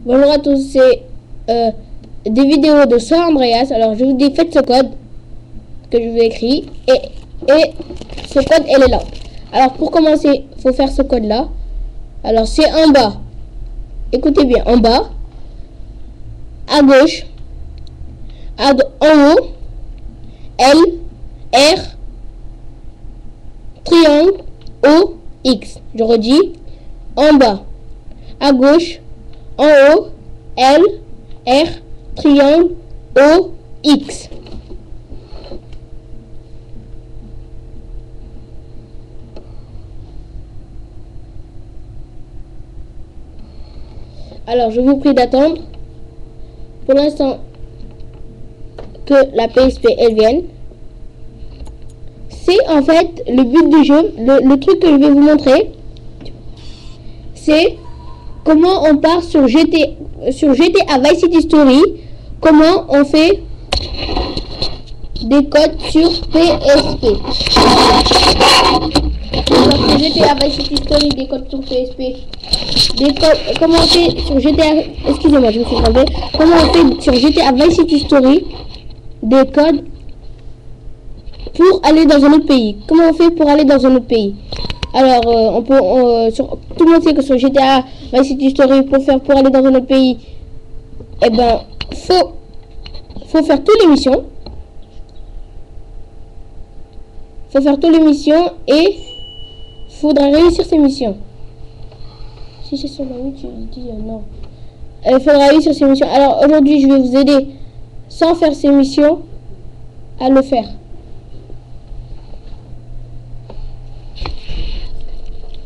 Bonjour à tous, c'est des vidéos de San Andreas. Alors je vous dis, faites ce code que je vous ai écrit et ce code elle est là. Alors pour commencer, il faut faire ce code là. Alors c'est en bas, écoutez bien, en bas, à gauche, en haut, L, R, triangle, O, X. Je redis, en bas, à gauche, en haut, L, R, triangle, O, X. Alors, je vous prie d'attendre pour l'instant que la PSP elle vienne. C'est en fait le but du jeu. Le truc que je vais vous montrer, c'est comment on part sur GTA Vice City Story, comment on fait des codes sur PSP. Sur GTA Vice City Story, des codes sur PSP. Des codes, comment on fait sur GTA, excusez-moi, je me suis trompé. Comment on fait sur GTA Vice City Story des codes pour aller dans un autre pays. Comment on fait pour aller dans un autre pays? Alors, on peut, tout le monde sait que sur GTA Vice City Story, pour aller dans un autre pays, eh ben, faut faire toutes les missions. Faut faire toutes les missions et faudra réussir ces missions. Si c'est sur la route, tu dis non. Il faudra réussir ces missions. Alors, aujourd'hui, je vais vous aider sans faire ces missions à le faire.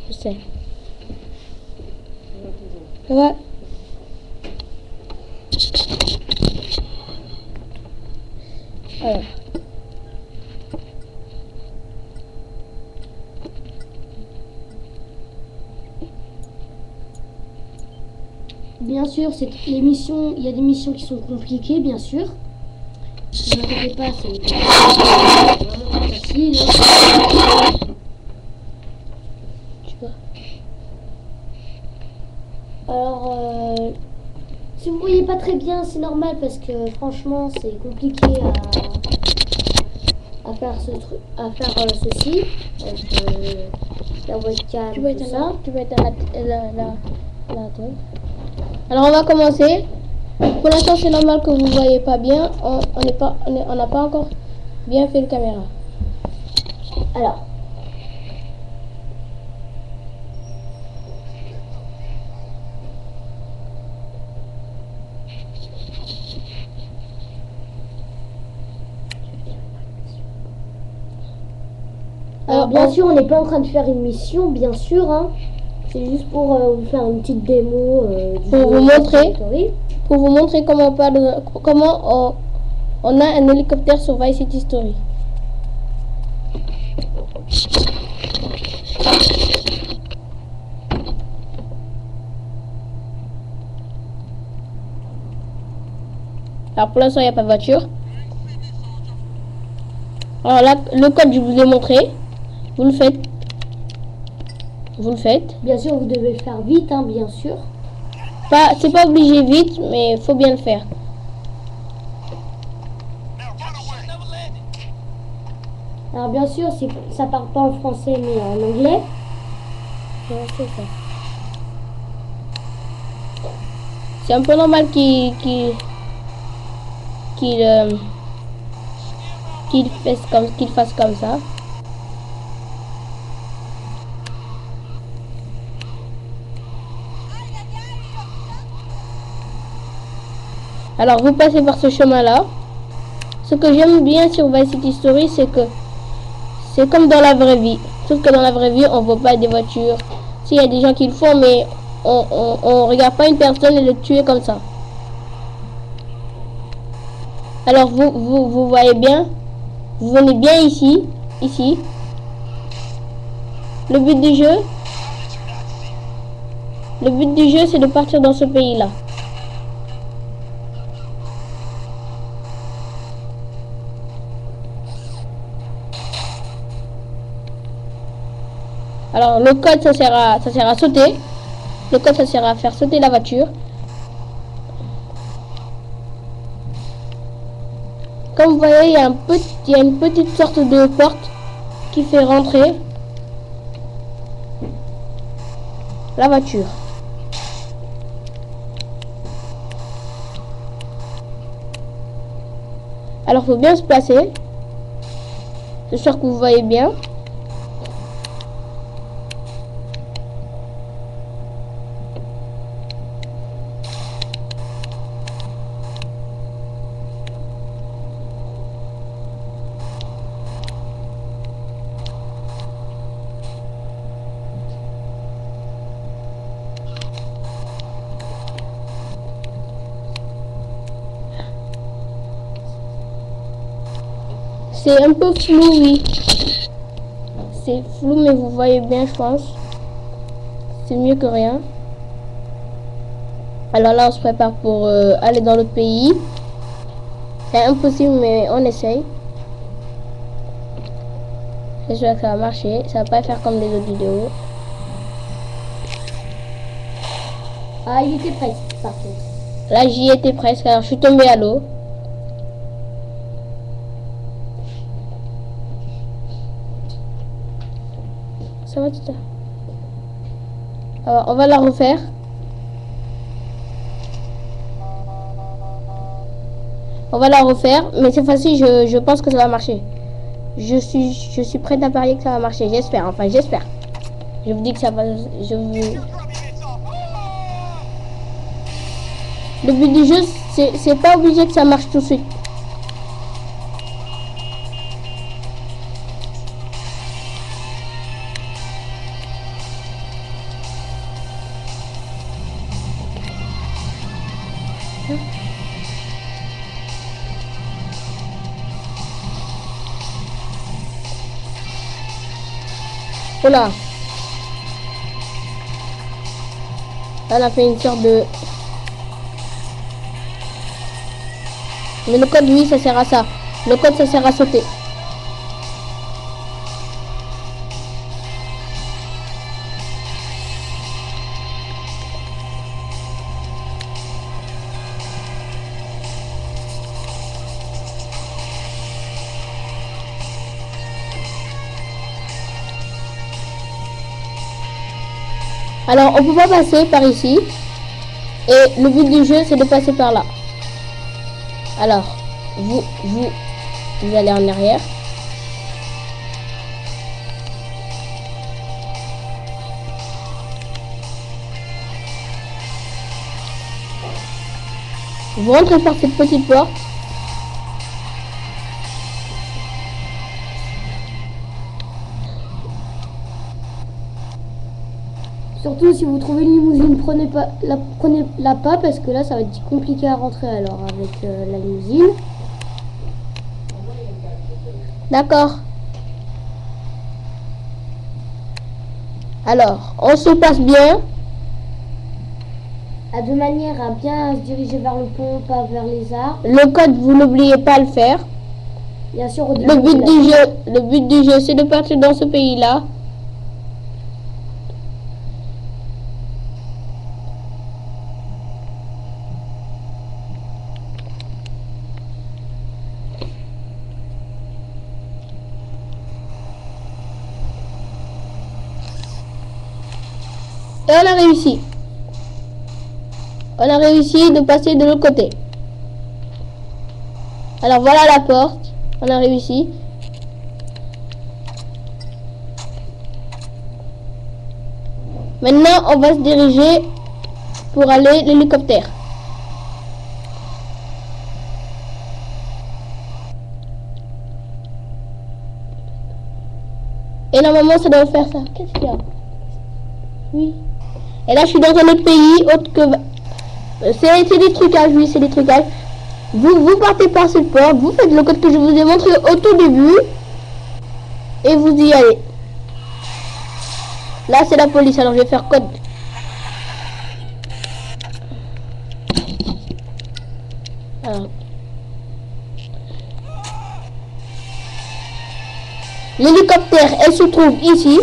Je sais. Ça va? Alors. Bien sûr, les missions, il y a des missions qui sont compliquées, bien sûr. Ne vous inquiétez pas, c'est vraiment facile. Tu vois. Alors, si vous voyez pas très bien, c'est normal parce que franchement, c'est compliqué à faire ceci. Avec, la webcam, Tu vas être tout ça. Tu vas être là. Alors on va commencer. Pour l'instant c'est normal que vous voyez pas bien. On n'a pas encore bien fait le caméra. Alors bien sûr, on n'est pas en train de faire une mission, bien sûr. Hein. C'est juste pour vous faire une petite démo pour vous montrer comment on a un hélicoptère sur Vice City Story. Alors pour l'instant il n'y a pas de voiture. Alors là le code je vous ai montré. Vous le faites. Bien sûr, vous devez le faire vite, hein, bien sûr. C'est pas obligé vite, mais il faut bien le faire. Alors bien sûr, ça part pas en français, mais en anglais. C'est un peu normal qu'il fasse comme ça. Alors vous passez par ce chemin là. Ce que j'aime bien sur Vice City Story, c'est que c'est comme dans la vraie vie. Sauf que dans la vraie vie on voit pas des voitures. S'il y a des gens qui le font, mais on regarde pas une personne et le tuer comme ça. Alors vous voyez bien. Vous venez bien ici. Le but du jeu c'est de partir dans ce pays là. Alors le code ça sert à sauter. Le code ça sert à faire sauter la voiture. Comme vous voyez, il y a une petite sorte de porte qui fait rentrer la voiture. Alors, faut bien se placer. J'espère que vous voyez bien. C'est un peu flou, oui. C'est flou, mais vous voyez bien, je pense. C'est mieux que rien. Alors là, on se prépare pour aller dans l'autre pays. C'est impossible, mais on essaye. J'espère que ça va marcher. Ça va pas faire comme les autres vidéos. Ah, il était presque, par contre. Là, j'y étais presque. Alors, je suis tombée à l'eau. Ça va, tout ça. Alors, on va la refaire. On va la refaire, mais cette fois-ci, je pense que ça va marcher. Je suis prête à parier que ça va marcher. J'espère, enfin, j'espère. Je vous dis que ça va... Le but du jeu, c'est pas obligé que ça marche tout de suite. Voilà. Là, on a fait une sorte de... Mais le code, oui, ça sert à ça. Le code, ça sert à sauter. Alors, on peut pas passer par ici. Et le but du jeu, c'est de passer par là. Alors, vous allez en arrière. Vous rentrez par cette petite porte. Surtout si vous trouvez une limousine, prenez-la pas parce que là ça va être compliqué à rentrer alors avec la limousine. D'accord. Alors, on se passe bien. De manière à bien se diriger vers le pont, pas vers les arbres. Le code, vous n'oubliez pas de le faire. Bien sûr, le but du jeu, c'est de partir dans ce pays-là. Et on a réussi. On a réussi de passer de l'autre côté. Alors voilà la porte. On a réussi. Maintenant, on va se diriger pour aller l'hélicoptère. Et normalement, ça doit faire ça. Qu'est-ce qu'il y a? Oui. Et là, je suis dans un autre pays, autre que... C'est des trucages, oui, c'est des trucages. Vous partez par cette porte, vous faites le code que je vous ai montré au tout début. Et vous y allez. Là, c'est la police, alors je vais faire code. Alors. L'hélicoptère, elle se trouve ici.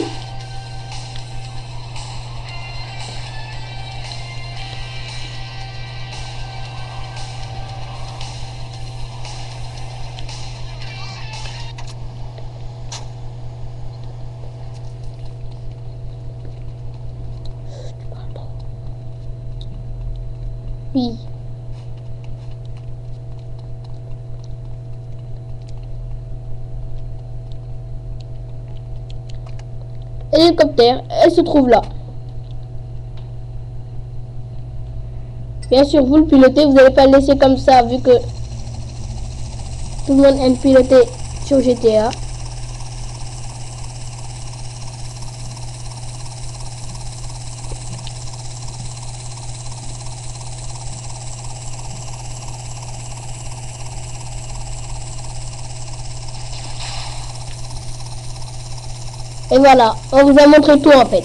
Oui. Hélicoptère, elle se trouve là. Bien sûr, vous le pilotez, vous n'allez pas le laisser comme ça, vu que tout le monde aime piloter sur GTA. Et voilà, on vous a montré tout en fait.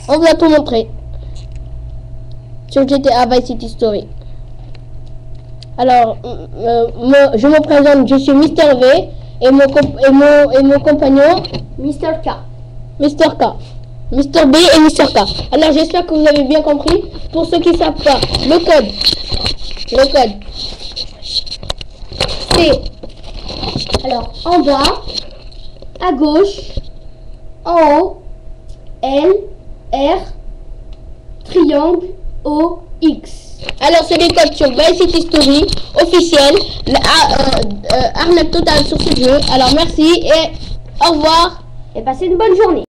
On vous a tout montré sur GTA Vice City Story. Alors, je me présente, je suis Mister V et mon compagnon Mister K. Mister K. Mister B et Mister K. Alors j'espère que vous avez bien compris. Pour ceux qui ne savent pas, le code, c'est Alors, en bas, à gauche, en haut, L, R, triangle, O, X. alors c'est des codes sur Vice City Story officiel, arnaque totale sur ce jeu. Alors merci et au revoir. Et passez une bonne journée.